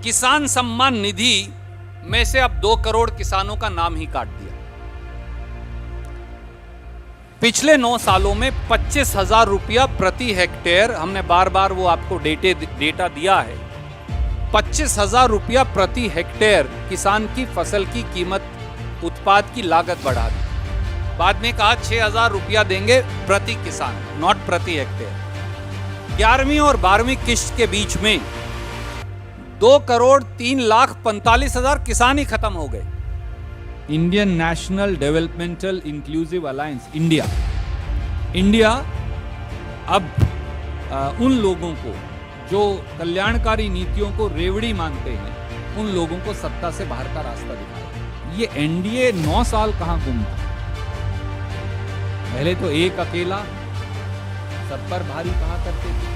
किसान सम्मान निधि में से अब 2 करोड़ किसानों का नाम ही काट दिया। पिछले 9 सालों में 25,000 रुपया प्रति हेक्टेयर, हमने बार बार वो आपको डेटा दिया है, 25,000 रुपया प्रति हेक्टेयर किसान की फसल की कीमत, उत्पाद की लागत बढ़ा दी। बाद में कहा 6,000 रुपया देंगे प्रति किसान, नॉट प्रति हेक्टेयर। 11वीं और 12वीं किश्त के बीच में 2,03,45,000 किसान ही खत्म हो गए। Indian national developmental inclusive alliance India अब उन लोगों को जो कल्याणकारी नीतियों को रेवड़ी मानते हैं, उन लोगों को सत्ता से बाहर का रास्ता दिखाएगा। ये एनडीए 9 साल कहां गुम था। पहले तो एक अकेला सब पर भारी कहा करते थे,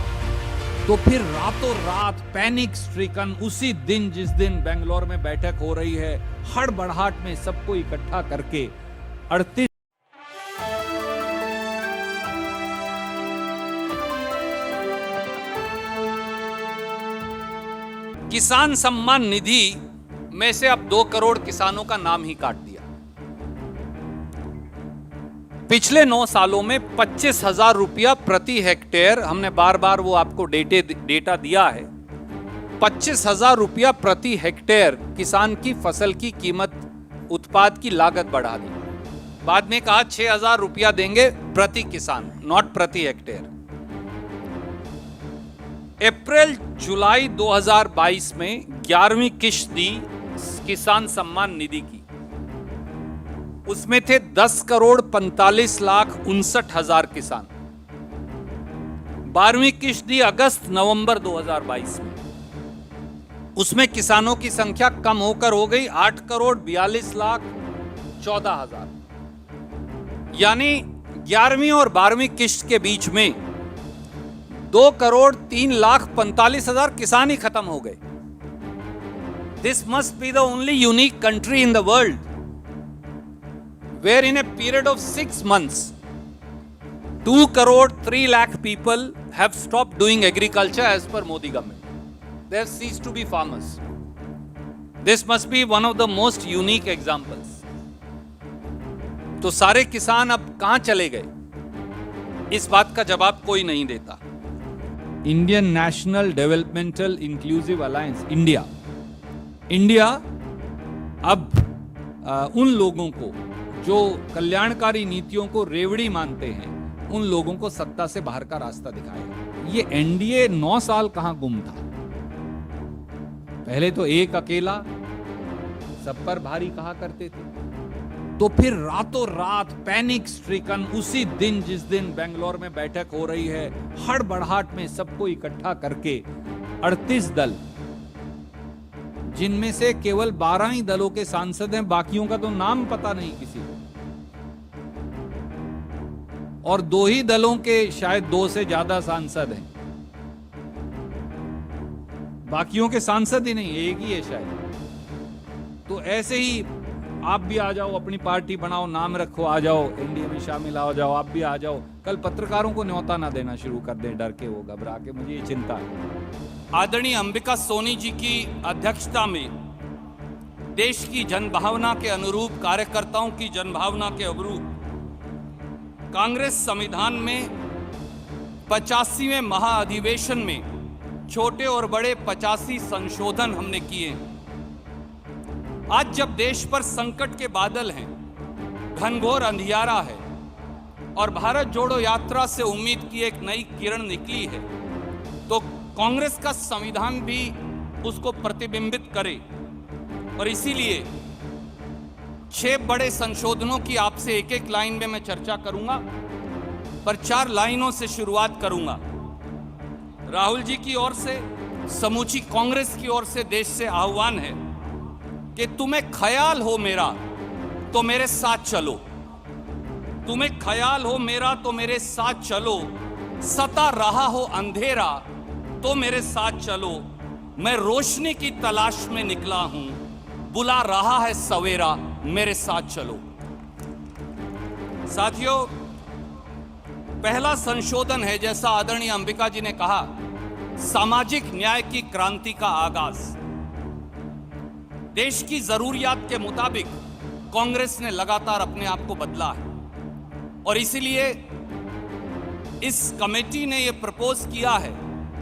तो फिर रातों रात पैनिक स्ट्रिकन उसी दिन जिस दिन बेंगलोर में बैठक हो रही है, हड़बड़ाहट में सबको इकट्ठा करके 38 किसान सम्मान निधि में से अब 2 करोड़ किसानों का नाम ही काट दिया। पिछले 9 सालों में 25,000 रुपया प्रति हेक्टेयर, हमने बार बार वो आपको डेटा दिया है, 25,000 रुपया प्रति हेक्टेयर किसान की फसल की कीमत, उत्पाद की लागत बढ़ा दी। बाद में कहा 6,000 रुपया देंगे प्रति किसान, नॉट प्रति हेक्टेयर। अप्रैल जुलाई 2022 में 11वीं किश्त दी किसान सम्मान निधि की, उसमें थे 10,45,59,000 किसान। 12वीं किश्त दी अगस्त नवंबर 2022 में, उसमें किसानों की संख्या कम होकर हो गई 8,42,14,000। यानी 11वीं और 12वीं किश्त के बीच में 2,03,45,000 किसान ही खत्म हो गए। This must be the only unique country in the world where in a period of 6 months 2,03,00,000 people have stopped doing agriculture as per Modi government. They have ceased to be farmers. This must be one of the most unique examples. तो सारे किसान अब कहां चले गए, इस बात का जवाब कोई नहीं देता। Indian national developmental inclusive alliance India अब उन लोगों को जो कल्याणकारी नीतियों को रेवड़ी मानते हैं, उन लोगों को सत्ता से बाहर का रास्ता दिखाएगा। ये एनडीए 9 साल कहां गुम था। पहले तो एक अकेला सब पर भारी कहा करते थे, तो फिर रातों रात पैनिक स्ट्रिकन उसी दिन जिस दिन बेंगलोर में बैठक हो रही है, हड़बड़ाहट में सबको इकट्ठा करके 38 दल, जिनमें से केवल 12 ही दलों के सांसद हैं, बाकियों का तो नाम पता नहीं किसी को, और 2 ही दलों के शायद 2 से ज्यादा सांसद हैं, बाकियों के सांसद ही नहीं, एक ही है शायद। तो ऐसे ही आप भी आ जाओ, अपनी पार्टी बनाओ, नाम रखो, आ जाओ, एनडीए में शामिल हो जाओ, आप भी आ जाओ। कल पत्रकारों को न्योता ना देना शुरू कर दें, डर के, वो घबरा के, मुझे ये चिंता है। आदरणीय अंबिका सोनी जी की अध्यक्षता में देश की जनभावना के अनुरूप, कार्यकर्ताओं की जनभावना के अनुरूप कांग्रेस संविधान में 85वें महाअधिवेशन में छोटे और बड़े 85 संशोधन हमने किए। आज जब देश पर संकट के बादल हैं, घनघोर अंधियारा है और भारत जोड़ो यात्रा से उम्मीद की एक नई किरण निकली है, तो कांग्रेस का संविधान भी उसको प्रतिबिंबित करे। और इसीलिए 6 बड़े संशोधनों की आपसे एक एक लाइन में मैं चर्चा करूंगा, पर 4 लाइनों से शुरुआत करूंगा। राहुल जी की ओर से, समूची कांग्रेस की ओर से देश से आह्वान है कि तुम्हें ख्याल हो मेरा तो मेरे साथ चलो, तुम्हें ख्याल हो मेरा तो मेरे साथ चलो, सता रहा हो अंधेरा तो मेरे साथ चलो, मैं रोशनी की तलाश में निकला हूं, बुला रहा है सवेरा, मेरे साथ चलो। साथियों, पहला संशोधन है, जैसा आदरणीय अंबिका जी ने कहा, सामाजिक न्याय की क्रांति का आगाज। देश की जरूरियात के मुताबिक कांग्रेस ने लगातार अपने आप को बदला है और इसीलिए इस कमेटी ने यह प्रपोज किया है,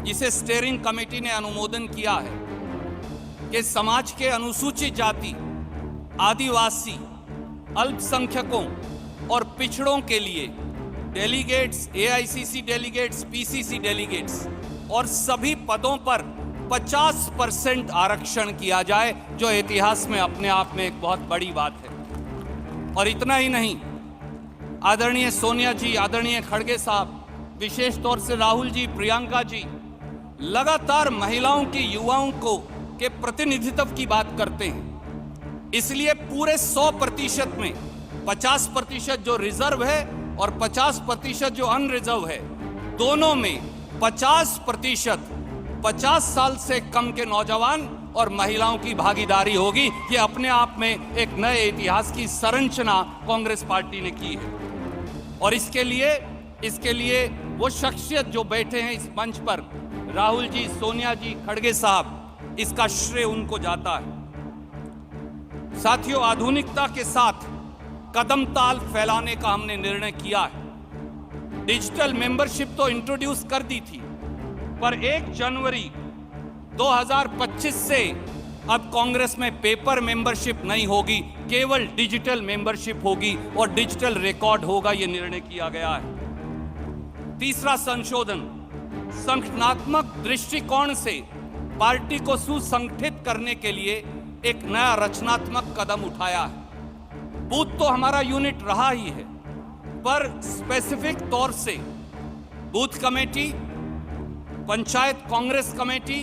जिसे स्टीयरिंग कमेटी ने अनुमोदन किया है, कि समाज के अनुसूचित जाति, आदिवासी, अल्पसंख्यकों और पिछड़ों के लिए delegates, AICC delegates, PCC delegates और सभी पदों पर 50% आरक्षण किया जाए, जो इतिहास में अपने आप में एक बहुत बड़ी बात है। और इतना ही नहीं, आदरणीय सोनिया जी, आदरणीय खड़गे साहब, विशेष तौर से राहुल जी, प्रियंका जी लगातार महिलाओं की, युवाओं को के प्रतिनिधित्व की बात करते हैं। इसलिए पूरे 100% में 50% जो रिजर्व है और 50% जो अनरिजर्व है, दोनों में 50% 50 साल से कम के नौजवान और महिलाओं की भागीदारी होगी। ये अपने आप में एक नए इतिहास की संरचना कांग्रेस पार्टी ने की है। और इसके लिए वो शख्सियत जो बैठे हैं इस मंच पर, राहुल जी, सोनिया जी, खड़गे साहब, इसका श्रेय उनको जाता है। साथियों, आधुनिकता के साथ कदम ताल फैलाने का हमने निर्णय किया है। डिजिटल मेंबरशिप तो इंट्रोड्यूस कर दी थी, पर 1 जनवरी 2025 से अब कांग्रेस में पेपर मेंबरशिप नहीं होगी, केवल डिजिटल मेंबरशिप होगी और डिजिटल रिकॉर्ड होगा, यह निर्णय किया गया है। तीसरा संशोधन, संगठनात्मक दृष्टिकोण से पार्टी को सुसंगठित करने के लिए एक नया रचनात्मक कदम उठाया है। बूथ तो हमारा यूनिट रहा ही है, पर स्पेसिफिक तौर से booth committee, panchayat Congress committee,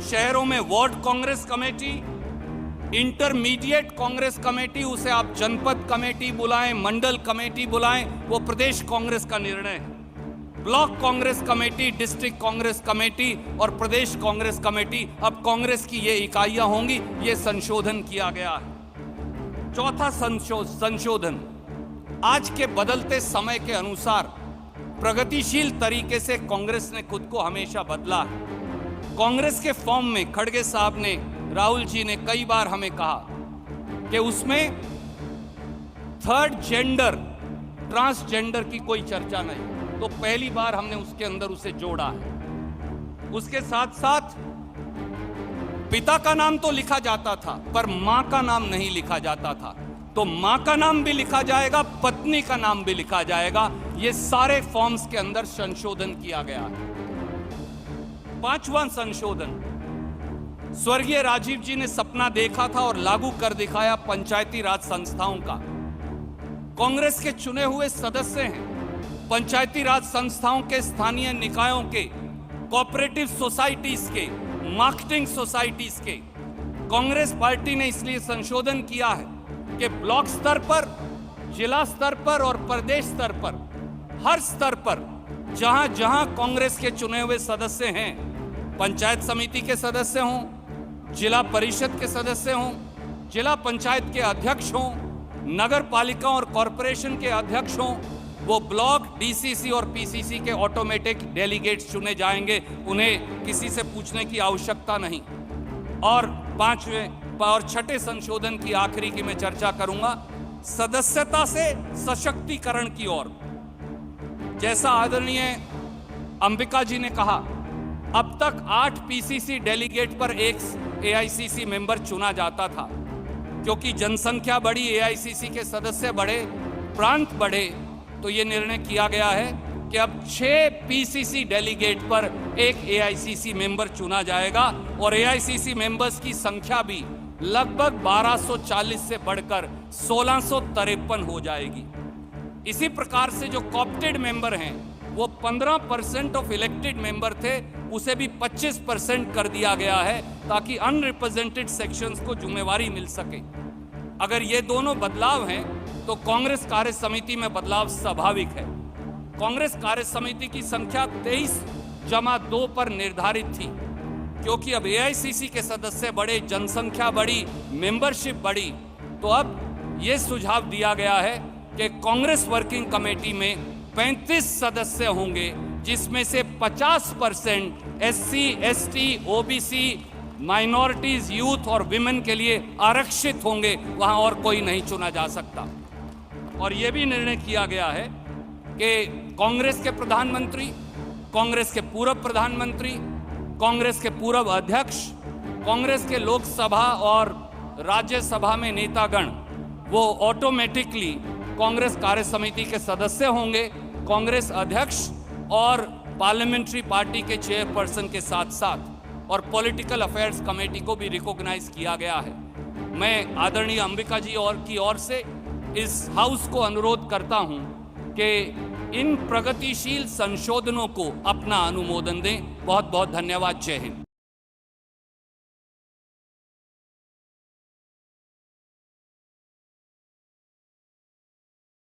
शहरों में ward Congress committee, intermediate Congress committee, उसे आप जनपद कमेटी बुलाएं, मंडल कमेटी बुलाएं, वो प्रदेश कांग्रेस का निर्णय है। Block Congress committee, district Congress committee और प्रदेश कांग्रेस कमेटी अब कांग्रेस की ये इकाइयां होंगी। ये संशोधन किया गया है। चौथा संशोधन, आज के बदलते समय के अनुसार प्रगतिशील तरीके से कांग्रेस ने खुद को हमेशा बदला है। कांग्रेस के फॉर्म में खड़गे साहब ने, राहुल जी ने कई बार हमें कहा कि उसमें थर्ड जेंडर, ट्रांसजेंडर की कोई चर्चा नहीं, तो पहली बार हमने उसके अंदर उसे जोड़ा है। उसके साथ साथ पिता का नाम तो लिखा जाता था, पर मां का नाम नहीं लिखा जाता था, तो मां का नाम भी लिखा जाएगा, पत्नी का नाम भी लिखा जाएगा। ये सारे फॉर्म्स के अंदर संशोधन किया गया है। 5वां संशोधन, स्वर्गीय राजीव जी ने सपना देखा था और लागू कर दिखाया पंचायती राज संस्थाओं का। कांग्रेस के चुने हुए सदस्य हैं, पंचायती राज संस्थाओं के, स्थानीय निकायों के, कोऑपरेटिव सोसाइटीज के, मार्केटिंग सोसाइटीज के। कांग्रेस पार्टी ने इसलिए संशोधन किया है कि ब्लॉक स्तर पर, जिला स्तर पर और प्रदेश स्तर पर, हर स्तर पर जहां जहां कांग्रेस के चुने हुए सदस्य हैं, पंचायत समिति के सदस्य हों, जिला परिषद के सदस्य हों, जिला पंचायत के अध्यक्ष हों, नगर पालिका और कॉरपोरेशन के अध्यक्ष हों, वो ब्लॉक, डीसीसी और पीसीसी के ऑटोमेटिक डेलीगेट्स चुने जाएंगे। उन्हें किसी से पूछने की आवश्यकता नहीं। और 5वें और 6ठे संशोधन की आखिरी की मैं चर्चा करूंगा, सदस्यता से सशक्तिकरण की ओर। जैसा आदरणीय अंबिका जी ने कहा, अब तक 8 पीसीसी डेलीगेट पर 1 एआईसीसी मेंबर चुना जाता था। क्योंकि जनसंख्या बढ़ी, एआईसीसी के सदस्य बढ़े, प्रांत बढ़े, तो यह निर्णय किया गया है कि अब 6 पीसीसी डेलीगेट पर 1 एआईसीसी मेंबर चुना जाएगा और एआईसीसी मेंबर्स की संख्या भी लगभग 1240 से बढ़कर 1653 हो जाएगी। इसी प्रकार से जो कॉप्टेड मेंबर हैं, वो 15% ऑफ इलेक्टेड मेंबर थे, उसे भी 25% कर दिया गया है, ताकि अनरिप्रेजेंटेड सेक्शंस को जिम्मेवारी मिल सके। अगर ये दोनों बदलाव हैं, तो कांग्रेस कार्य समिति में बदलाव स्वाभाविक है। कांग्रेस कार्य समिति की संख्या 23+2 पर निर्धारित थी, क्योंकि अब एआईसीसी के सदस्य बढ़े, जनसंख्या बढ़ी, मेंबरशिप बढ़ी, तो अब यह सुझाव दिया गया है कि कांग्रेस वर्किंग कमेटी में 35 सदस्य होंगे, जिसमें से 50% SC, ST, OBC, minorities, youth और विमेन के लिए आरक्षित होंगे, वहां और कोई नहीं चुना जा सकता। और यह भी निर्णय किया गया है कि कांग्रेस के प्रधानमंत्री, कांग्रेस के पूर्व प्रधानमंत्री, कांग्रेस के पूर्व अध्यक्ष, कांग्रेस के लोकसभा और राज्यसभा में नेतागण वो ऑटोमेटिकली कांग्रेस कार्य समिति के सदस्य होंगे। कांग्रेस अध्यक्ष और पार्लियामेंट्री पार्टी के चेयरपर्सन के साथ साथ और पॉलिटिकल अफेयर्स कमेटी को भी रिकॉग्नाइज किया गया है। मैं आदरणीय अंबिका जी और की ओर से इस हाउस को अनुरोध करता हूं कि इन प्रगतिशील संशोधनों को अपना अनुमोदन दें। बहुत बहुत धन्यवाद। जय हिंद।